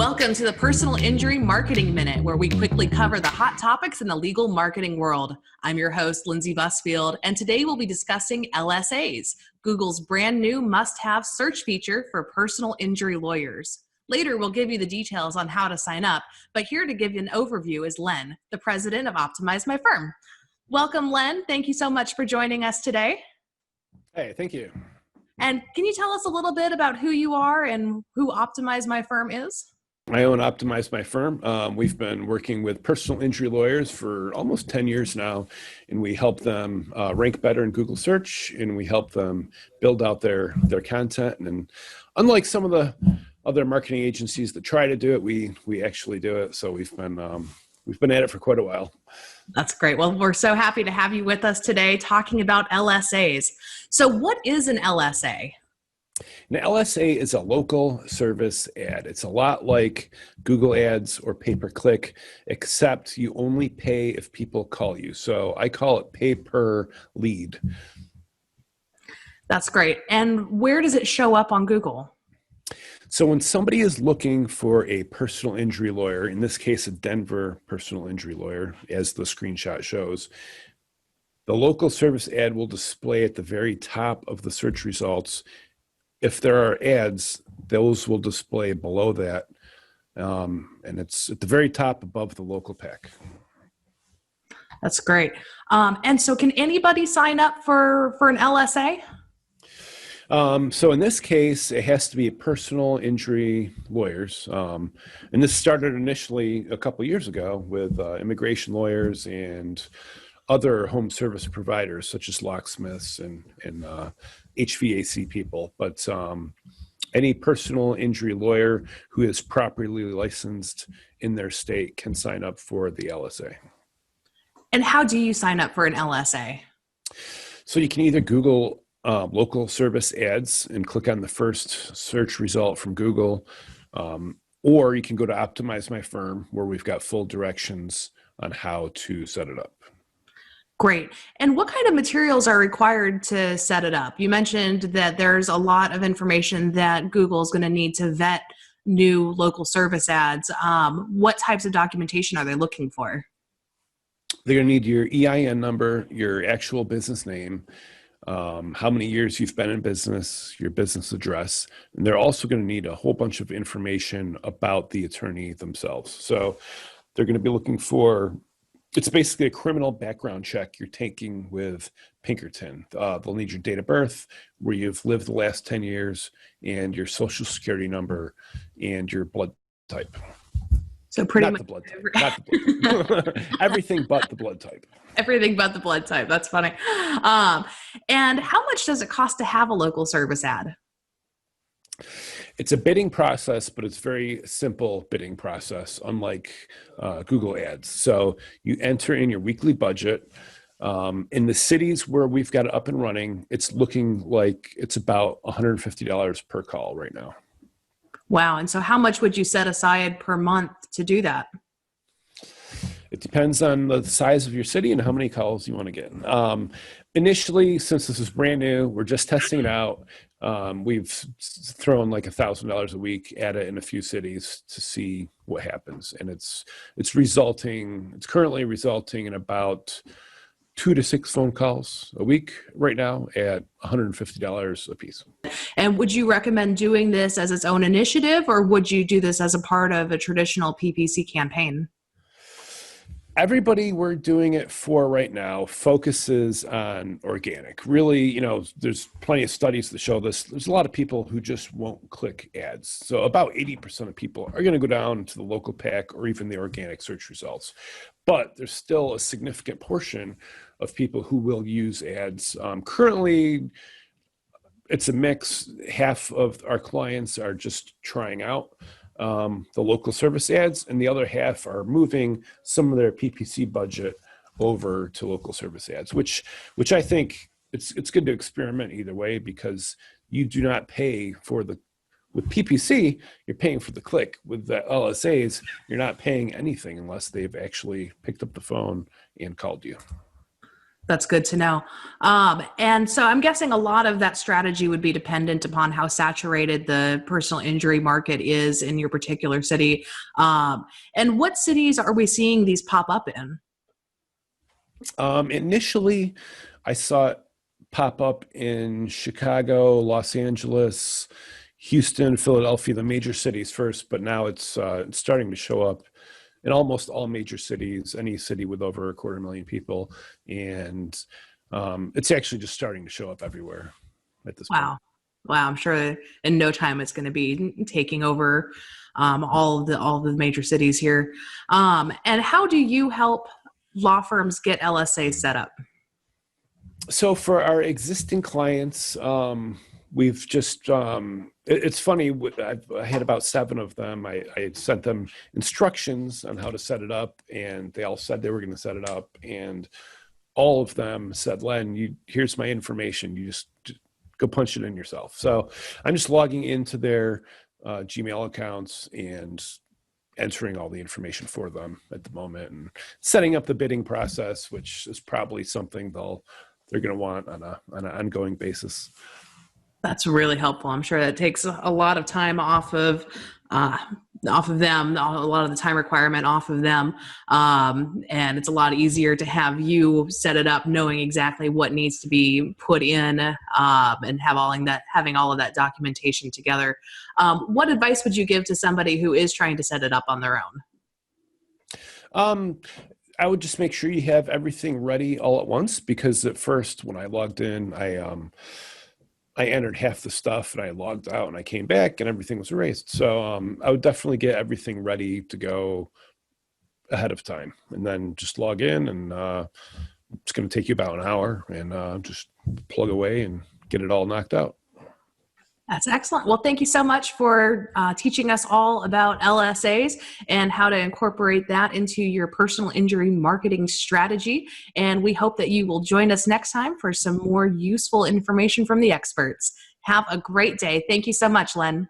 Welcome to the Personal Injury Marketing Minute, where we quickly cover the hot topics in the legal marketing world. I'm your host, Lindsay Busfield, and today we'll be discussing LSAs, Google's brand new must-have search feature for personal injury lawyers. Later, we'll give you the details on how to sign up, but here to give you an overview is Len, the president of Optimize My Firm. Welcome, Len. Thank you so much for joining us today. Hey, thank you. And can you tell us a little bit about who you are and who Optimize My Firm is? I own Optimize My Firm. We've been working with personal injury lawyers for almost 10 years now, and we help them rank better in Google search, and we help them build out their content. And unlike some of the other marketing agencies that try to do it, we actually do it. So we've been at it for quite a while. That's great. Well, we're so happy to have you with us today talking about LSAs. So what is an LSA? An LSA is a local service ad. It's a lot like Google Ads or pay-per-click, except you only pay if people call you. So I call it pay per lead. That's great. And where does it show up on Google? So when somebody is looking for a personal injury lawyer, in this case, a Denver personal injury lawyer, as the screenshot shows, the local service ad will display at the very top of the search results. If there are ads, those will display below that, and it's at the very top above the local pack. That's great. And so can anybody sign up for an LSA? So in this case, it has to be personal injury lawyers. And this started initially a couple years ago with immigration lawyers and other home service providers such as locksmiths and HVAC people. But any personal injury lawyer who is properly licensed in their state can sign up for the LSA. And how do you sign up for an LSA? So you can either Google local service ads and click on the first search result from Google, or you can go to Optimize My Firm, where we've got full directions on how to set it up. Great. And what kind of materials are required to set it up? You mentioned that there's a lot of information that Google is going to need to vet new local service ads. What types of documentation are they looking for? They're going to need your EIN number, your actual business name, how many years you've been in business, your business address, and they're also going to need a whole bunch of information about the attorney themselves. So they're going to be looking for, it's basically a criminal background check you're taking with Pinkerton. They'll need your date of birth, where you've lived the last 10 years, and your social security number, and your blood type. So pretty much not the blood type. Everything but the blood type. Everything but the blood type. That's funny. And how much does it cost to have a local service ad? It's a bidding process, but it's very simple bidding process, unlike Google Ads. So you enter in your weekly budget. In the cities where we've got it up and running, it's looking like it's about $150 per call right now. Wow. And so how much would you set aside per month to do that? It depends on the size of your city and how many calls you want to get. Initially, since this is brand new, we're just testing it out. We've thrown like $1,000 a week at it in a few cities to see what happens. And it's currently resulting in about 2 to 6 phone calls a week right now at $150 a piece. And would you recommend doing this as its own initiative, or would you do this as a part of a traditional PPC campaign? Everybody we're doing it for right now focuses on organic. Really, there's plenty of studies that show this. There's a lot of people who just won't click ads. So about 80% of people are going to go down to the local pack or even the organic search results. But there's still a significant portion of people who will use ads. Currently, it's a mix. Half of our clients are just trying out the local service ads, and the other half are moving some of their PPC budget over to local service ads, which I think it's good to experiment either way, because you do not pay for with PPC, you're paying for the click. With the LSAs, you're not paying anything unless they've actually picked up the phone and called you. That's good to know. And so I'm guessing a lot of that strategy would be dependent upon how saturated the personal injury market is in your particular city. And what cities are we seeing these pop up in? Initially, I saw it pop up in Chicago, Los Angeles, Houston, Philadelphia, the major cities first, but now it's starting to show up in almost all major cities, any city with over 250,000 people, and it's actually just starting to show up everywhere at this point. Wow. Wow. I'm sure in no time it's going to be taking over all of the major cities here. And how do you help law firms get LSA set up? So for our existing clients, we've just it's funny. I had about 7 of them. I sent them instructions on how to set it up, and they all said they were going to set it up, and all of them said, "Len, here's my information. You just go punch it in yourself." So I'm just logging into their Gmail accounts and entering all the information for them at the moment, and setting up the bidding process, which is probably something they're going to want on an ongoing basis. That's really helpful. I'm sure that takes a lot of time off of them, a lot of the time requirement off of them, and it's a lot easier to have you set it up, knowing exactly what needs to be put in, and having all of that documentation together. What advice would you give to somebody who is trying to set it up on their own? I would just make sure you have everything ready all at once, because at first when I logged in, I entered half the stuff and I logged out and I came back and everything was erased. So I would definitely get everything ready to go ahead of time, and then just log in, and it's going to take you about an hour, and just plug away and get it all knocked out. That's excellent. Well, thank you so much for teaching us all about LSAs and how to incorporate that into your personal injury marketing strategy. And we hope that you will join us next time for some more useful information from the experts. Have a great day. Thank you so much, Len.